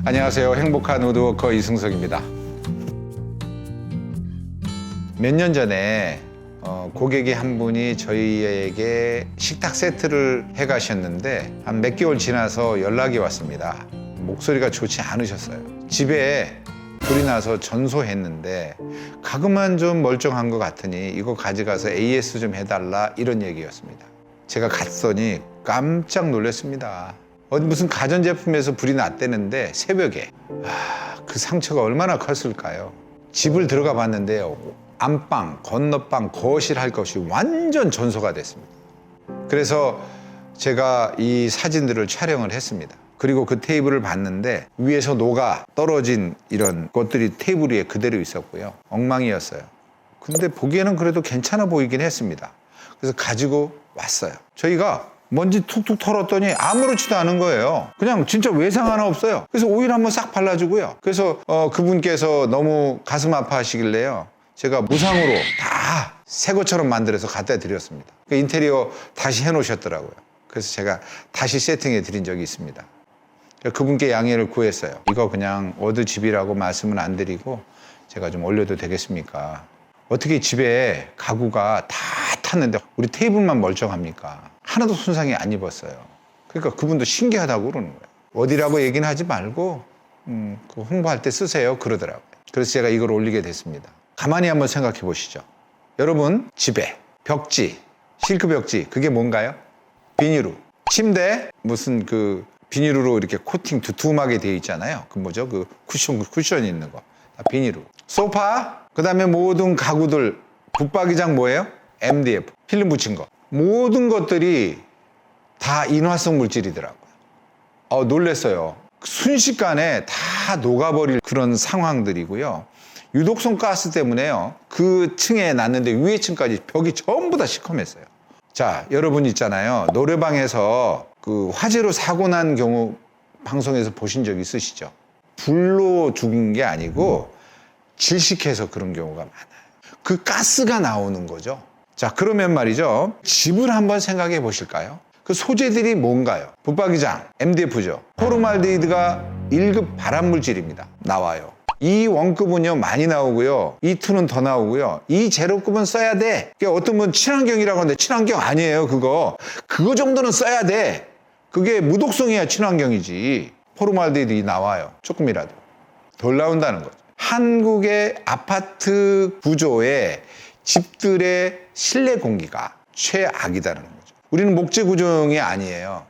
안녕하세요. 행복한 우드워커 이승석입니다. 몇 년 전에 고객이 한 분이 저희에게 식탁 세트를 해가셨는데 한 몇 개월 지나서 연락이 왔습니다. 목소리가 좋지 않으셨어요. 집에 불이 나서 전소했는데 가구만 좀 멀쩡한 것 같으니 이거 가져가서 AS 좀 해달라, 이런 얘기였습니다. 제가 갔더니 깜짝 놀랐습니다. 무슨 가전제품에서 불이 났다는데 새벽에. 그 상처가 얼마나 컸을까요? 집을 들어가 봤는데요, 안방, 건너방, 거실 할 것이 완전 전소가 됐습니다. 그래서 제가 이 사진들을 촬영을 했습니다. 그리고 그 테이블을 봤는데 위에서 녹아 떨어진 이런 것들이 테이블 위에 그대로 있었고요. 엉망이었어요. 근데 보기에는 그래도 괜찮아 보이긴 했습니다. 그래서 가지고 왔어요. 저희가 먼지 툭툭 털었더니 아무렇지도 않은 거예요. 그냥 진짜 외상 하나 없어요. 그래서 오일 한번 싹 발라주고요. 그래서 그분께서 너무 가슴 아파하시길래요, 제가 무상으로 다 새 것처럼 만들어서 갖다 드렸습니다. 인테리어 다시 해놓으셨더라고요. 그래서 제가 다시 세팅해 드린 적이 있습니다. 그분께 양해를 구했어요. 이거 그냥 워드집이라고 말씀은 안 드리고 제가 좀 올려도 되겠습니까? 어떻게 집에 가구가 다 탔는데 우리 테이블만 멀쩡합니까? 하나도 손상이 안 입었어요. 그러니까 그분도 신기하다고 그러는 거예요. 어디라고 얘기는 하지 말고 그 홍보할 때 쓰세요, 그러더라고요. 그래서 제가 이걸 올리게 됐습니다. 가만히 한번 생각해 보시죠. 여러분 집에 벽지, 실크 벽지, 그게 뭔가요? 비닐로. 침대 무슨 그 비닐로 이렇게 코팅 두툼하게 되어 있잖아요. 그 뭐죠? 그 쿠션이 있는 거. 비닐로. 소파, 그 다음에 모든 가구들, 붙박이장 뭐예요? MDF, 필름 붙인 거. 모든 것들이 다 인화성 물질이더라고요. 놀랬어요. 순식간에 다 녹아버릴 그런 상황들이고요. 유독성 가스 때문에요, 그 층에 났는데 위에 층까지 벽이 전부 다 시커맸어요. 자, 여러분 있잖아요, 노래방에서 그 화재로 사고 난 경우 방송에서 보신 적 있으시죠? 불로 죽은 게 아니고 질식해서 그런 경우가 많아요. 그 가스가 나오는 거죠. 자, 그러면 말이죠, 집을 한번 생각해 보실까요? 그 소재들이 뭔가요? 붙박이장, MDF죠. 포르말데히드가 1급 발암물질입니다. 나와요. 이 원급은요 많이 나오고요, 이 2는 더 나오고요, 이 제로급은 써야 돼. 그러니까 어떤 분 친환경이라고 하는데 친환경 아니에요. 그거 정도는 써야 돼. 그게 무독성이야 친환경이지. 포르말데히드 나와요. 조금이라도 덜 나온다는 거죠. 한국의 아파트 구조에 집들의 실내 공기가 최악이다는 거죠. 우리는 목재 구조형이 아니에요.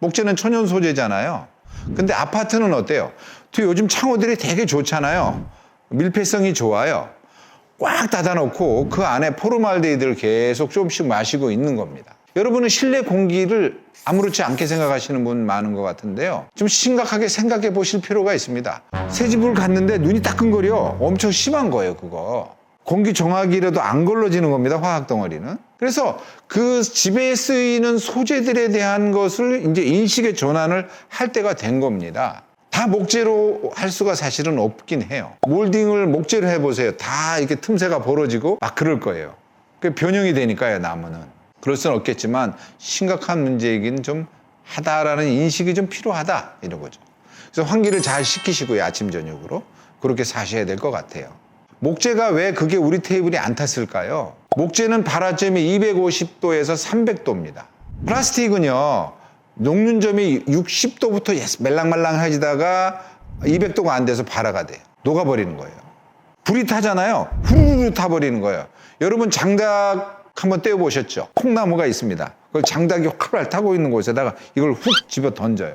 목재는 천연 소재잖아요. 근데 아파트는 어때요? 요즘 창호들이 되게 좋잖아요. 밀폐성이 좋아요. 꽉 닫아놓고 그 안에 포르말데히드를 계속 조금씩 마시고 있는 겁니다. 여러분은 실내 공기를 아무렇지 않게 생각하시는 분 많은 것 같은데요, 좀 심각하게 생각해 보실 필요가 있습니다. 새 집을 갔는데 눈이 따끔거려. 엄청 심한 거예요. 그거 공기 정화기라도 안 걸러지는 겁니다, 화학 덩어리는. 그래서 그 집에 쓰이는 소재들에 대한 것을 이제 인식의 전환을 할 때가 된 겁니다. 다 목재로 할 수가 사실은 없긴 해요. 몰딩을 목재로 해보세요. 다 이렇게 틈새가 벌어지고 막 그럴 거예요. 그게 변형이 되니까요, 나무는. 그럴 수는 없겠지만 심각한 문제이긴 좀 하다라는 인식이 좀 필요하다, 이런 거죠. 그래서 환기를 잘 시키시고요, 아침 저녁으로 그렇게 사셔야 될 것 같아요. 목재가 왜 그게 우리 테이블이 안 탔을까요? 목재는 발화점이 250도에서 300도입니다. 플라스틱은요, 녹는점이 60도부터 말랑말랑해지다가 200도가 안 돼서 발화가 돼요. 녹아버리는 거예요. 불이 타잖아요. 후루루 타버리는 거예요. 여러분 장작 한번 떼어보셨죠? 콩나무가 있습니다. 그걸 장작이 활활 타고 있는 곳에다가 이걸 훅 집어 던져요.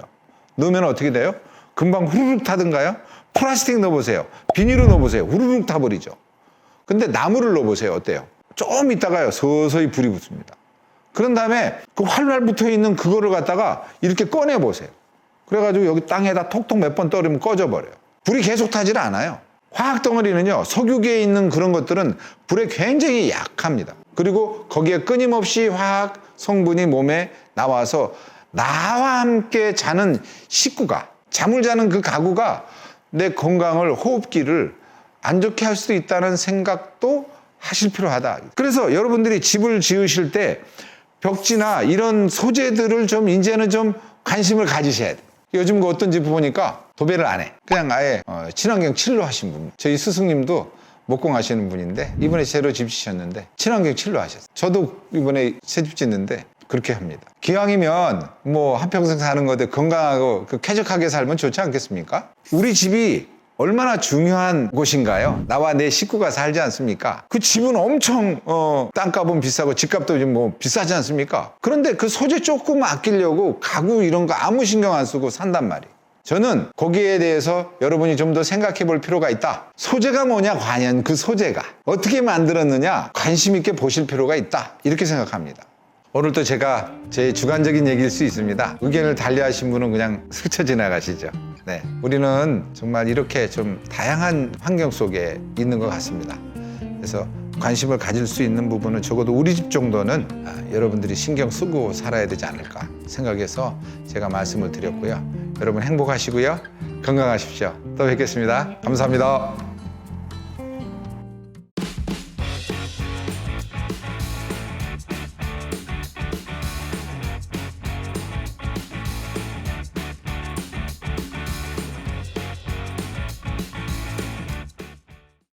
넣으면 어떻게 돼요? 금방 후루룩 타든가요? 플라스틱 넣어보세요. 비닐을 넣어보세요. 후루룩 타버리죠. 근데 나무를 넣어보세요. 어때요? 좀 있다가요, 서서히 불이 붙습니다. 그런 다음에 그 활활 붙어 있는 그거를 갖다가 이렇게 꺼내 보세요. 그래가지고 여기 땅에다 톡톡 몇 번 떨으면 꺼져버려요. 불이 계속 타질 않아요. 화학 덩어리는요, 석유계에 있는 그런 것들은 불에 굉장히 약합니다. 그리고 거기에 끊임없이 화학 성분이 몸에 나와서 나와 함께 자는 식구가, 잠을 자는 그 가구가 내 건강을, 호흡기를 안 좋게 할 수도 있다는 생각도 하실 필요하다. 그래서 여러분들이 집을 지으실 때 벽지나 이런 소재들을 좀 이제는 좀 관심을 가지셔야 돼요. 요즘 그 어떤 집 보니까 도배를 안 해. 그냥 아예 친환경 칠로 하신 분. 저희 스승님도 목공 하시는 분인데 이번에 새로 집 지셨는데 친환경 칠로 하셨어요. 저도 이번에 새 집 짓는데 그렇게 합니다. 기왕이면 뭐 한평생 사는 건데 건강하고 쾌적하게 살면 좋지 않겠습니까? 우리 집이 얼마나 중요한 곳인가요? 나와 내 식구가 살지 않습니까? 그 집은 엄청 땅값은 비싸고 집값도 좀 뭐 비싸지 않습니까? 그런데 그 소재 조금 아끼려고 가구 이런 거 아무 신경 안 쓰고 산단 말이에요. 저는 거기에 대해서 여러분이 좀 더 생각해 볼 필요가 있다. 소재가 뭐냐, 과연 그 소재가 어떻게 만들었느냐 관심 있게 보실 필요가 있다. 이렇게 생각합니다. 오늘 또 제가 제 주관적인 얘기일 수 있습니다. 의견을 달리하신 분은 그냥 스쳐 지나가시죠. 네, 우리는 정말 이렇게 좀 다양한 환경 속에 있는 것 같습니다. 그래서 관심을 가질 수 있는 부분은 적어도 우리 집 정도는 여러분들이 신경 쓰고 살아야 되지 않을까 생각해서 제가 말씀을 드렸고요. 여러분 행복하시고요. 건강하십시오. 또 뵙겠습니다. 감사합니다.